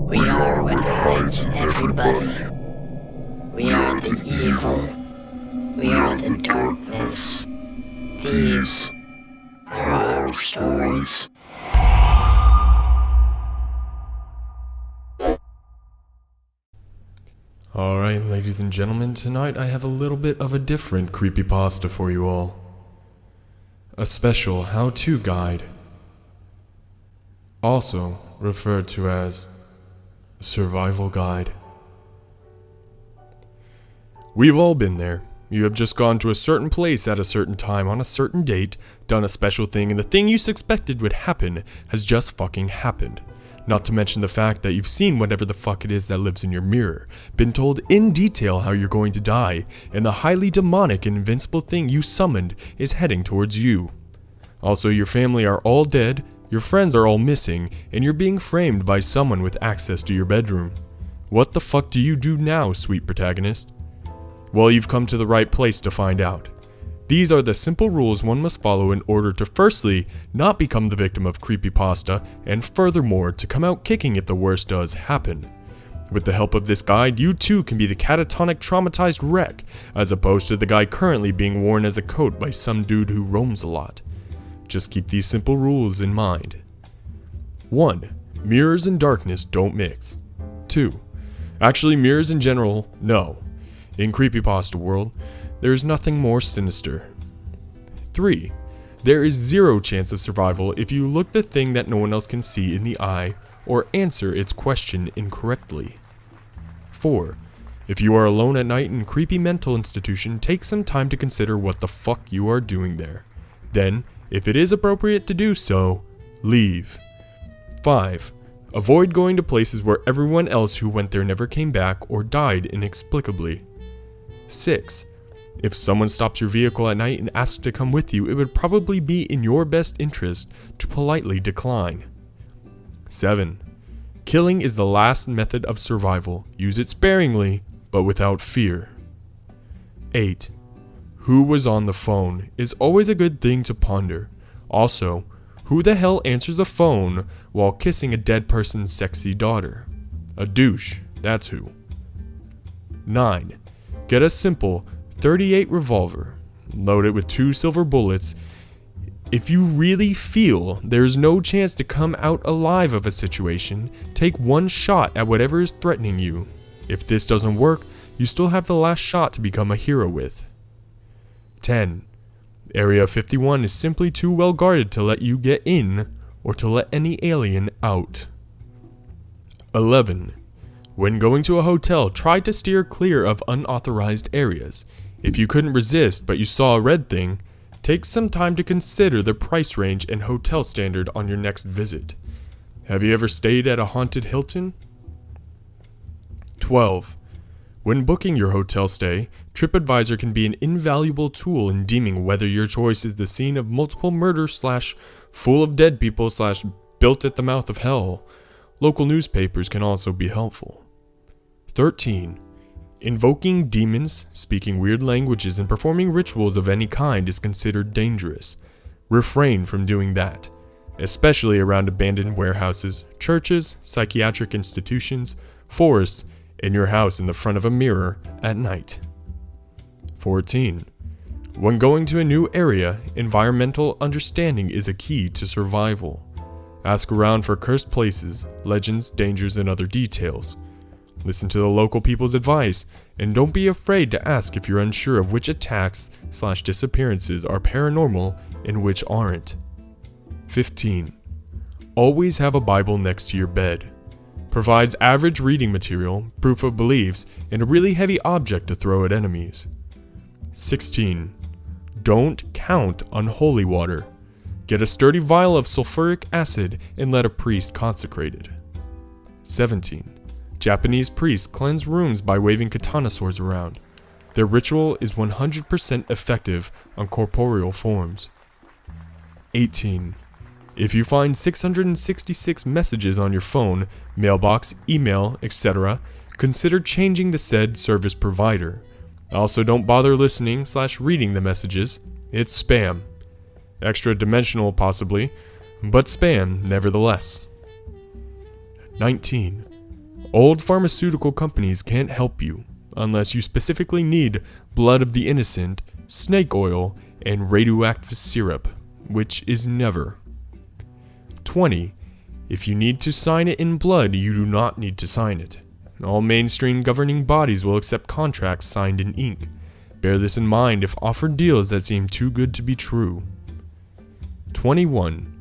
We are what hides in everybody. We are the evil. We are the darkness. These are our stories. Alright, ladies and gentlemen, tonight I have a little bit of a different creepypasta for you all. A special how-to guide. Also referred to as a survival guide. We've all been there. You have just gone to a certain place at a certain time on a certain date, done a special thing, and the thing you suspected would happen has just fucking happened. Not to mention the fact that you've seen whatever the fuck it is that lives in your mirror, been told in detail how you're going to die, and the highly demonic and invincible thing you summoned is heading towards you. Also, your family are all dead, your friends are all missing, and you're being framed by someone with access to your bedroom. What the fuck do you do now, sweet protagonist? Well, you've come to the right place to find out. These are the simple rules one must follow in order to firstly, not become the victim of creepypasta, and furthermore, to come out kicking if the worst does happen. With the help of this guide, you too can be the catatonic traumatized wreck, as opposed to the guy currently being worn as a coat by some dude who roams a lot. Just keep these simple rules in mind. 1. Mirrors and darkness don't mix. 2. Actually, mirrors in general, no. In creepypasta world, there is nothing more sinister. 3. There is zero chance of survival if you look the thing that no one else can see in the eye or answer its question incorrectly. 4. If you are alone at night in creepy mental institution, take some time to consider what the fuck you are doing there. Then, if it is appropriate to do so, leave. 5. Avoid going to places where everyone else who went there never came back or died inexplicably. 6. If someone stops your vehicle at night and asks to come with you, it would probably be in your best interest to politely decline. 7. Killing is the last method of survival. Use it sparingly, but without fear. 8. Who was on the phone is always a good thing to ponder. Also, who the hell answers the phone while kissing a dead person's sexy daughter? A douche, that's who. 9. Get a simple .38 revolver. Load it with 2 silver bullets. If you really feel there's no chance to come out alive of a situation, take one shot at whatever is threatening you. If this doesn't work, you still have the last shot to become a hero with. 10. Area 51 is simply too well guarded to let you get in or to let any alien out. 11. When going to a hotel, try to steer clear of unauthorized areas. If you couldn't resist but you saw a red thing, take some time to consider the price range and hotel standard on your next visit. Have you ever stayed at a haunted Hilton? 12. When booking your hotel stay, TripAdvisor can be an invaluable tool in deeming whether your choice is the scene of multiple murders / full of dead people / built at the mouth of hell. Local newspapers can also be helpful. 13. Invoking demons, speaking weird languages, and performing rituals of any kind is considered dangerous. Refrain from doing that, especially around abandoned warehouses, churches, psychiatric institutions, forests, in your house in the front of a mirror at night. 14. When going to a new area, environmental understanding is a key to survival. Ask around for cursed places, legends, dangers, and other details. Listen to the local people's advice, and don't be afraid to ask if you're unsure of which attacks / disappearances are paranormal and which aren't. 15. Always have a Bible next to your bed. Provides average reading material, proof of beliefs, and a really heavy object to throw at enemies. 16. Don't count on holy water. Get a sturdy vial of sulfuric acid and let a priest consecrate it. 17. Japanese priests cleanse rooms by waving katana swords around. Their ritual is 100% effective on corporeal forms. 18. If you find 666 messages on your phone, mailbox, email, etc., consider changing the said service provider. Also, don't bother listening / reading the messages. It's spam. Extra dimensional possibly, but spam nevertheless. 19. Old pharmaceutical companies can't help you unless you specifically need blood of the innocent, snake oil, and radioactive syrup, which is never. 20. If you need to sign it in blood, you do not need to sign it. All mainstream governing bodies will accept contracts signed in ink. Bear this in mind if offered deals that seem too good to be true. 21.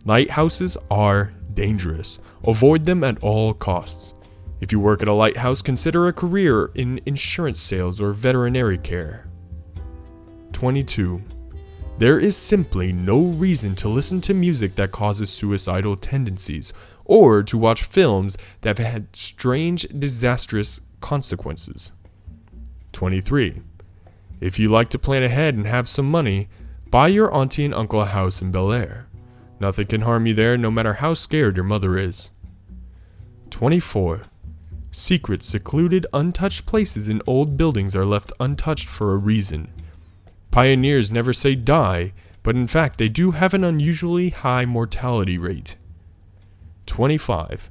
Lighthouses are dangerous. Avoid them at all costs. If you work at a lighthouse, consider a career in insurance sales or veterinary care. 22. There is simply no reason to listen to music that causes suicidal tendencies, or to watch films that have had strange, disastrous consequences. 23. If you like to plan ahead and have some money, buy your auntie and uncle a house in Bel Air. Nothing can harm you there, no matter how scared your mother is. 24. Secret, secluded, untouched places in old buildings are left untouched for a reason. Pioneers never say die, but in fact they do have an unusually high mortality rate. 25.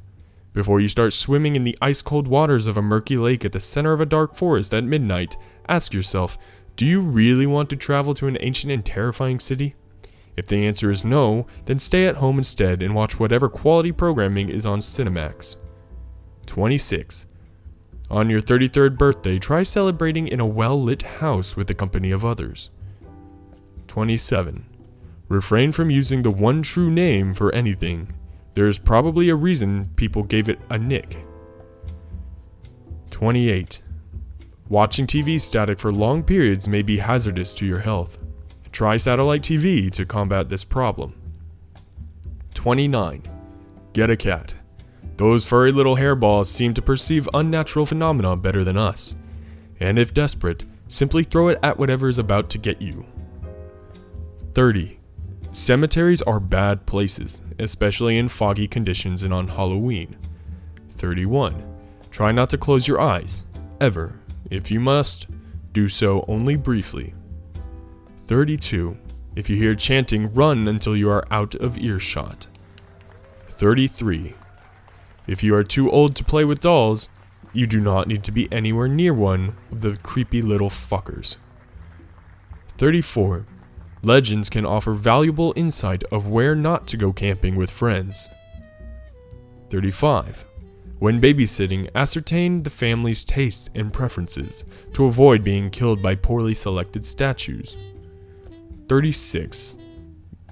Before you start swimming in the ice-cold waters of a murky lake at the center of a dark forest at midnight, ask yourself, do you really want to travel to an ancient and terrifying city? If the answer is no, then stay at home instead and watch whatever quality programming is on Cinemax. 26. On your 33rd birthday, try celebrating in a well-lit house with the company of others. 27. Refrain from using the one true name for anything. There is probably a reason people gave it a nick. 28. Watching TV static for long periods may be hazardous to your health. Try satellite TV to combat this problem. 29. Get a cat. Those furry little hairballs seem to perceive unnatural phenomena better than us. And if desperate, simply throw it at whatever is about to get you. 30. Cemeteries are bad places, especially in foggy conditions and on Halloween. 31. Try not to close your eyes, ever. If you must, do so only briefly. 32. If you hear chanting, run until you are out of earshot. 33. If you are too old to play with dolls, you do not need to be anywhere near one of the creepy little fuckers. 34. Legends can offer valuable insight of where not to go camping with friends. 35. When babysitting, ascertain the family's tastes and preferences to avoid being killed by poorly selected statues. 36.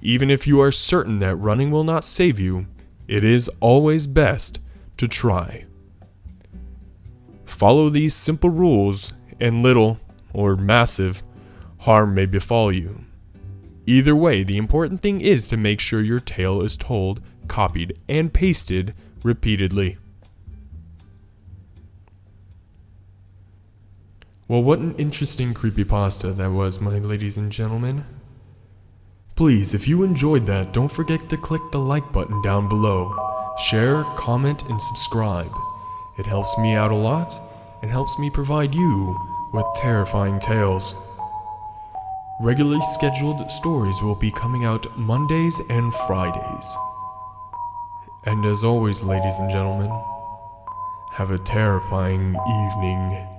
Even if you are certain that running will not save you, it is always best to try. Follow these simple rules, and little, or massive, harm may befall you. Either way, the important thing is to make sure your tale is told, copied, and pasted repeatedly. Well, what an interesting creepypasta that was, my ladies and gentlemen. Please, if you enjoyed that, don't forget to click the like button down below. Share, comment, and subscribe. It helps me out a lot, and helps me provide you with terrifying tales. Regularly scheduled stories will be coming out Mondays and Fridays. And as always, ladies and gentlemen, have a terrifying evening.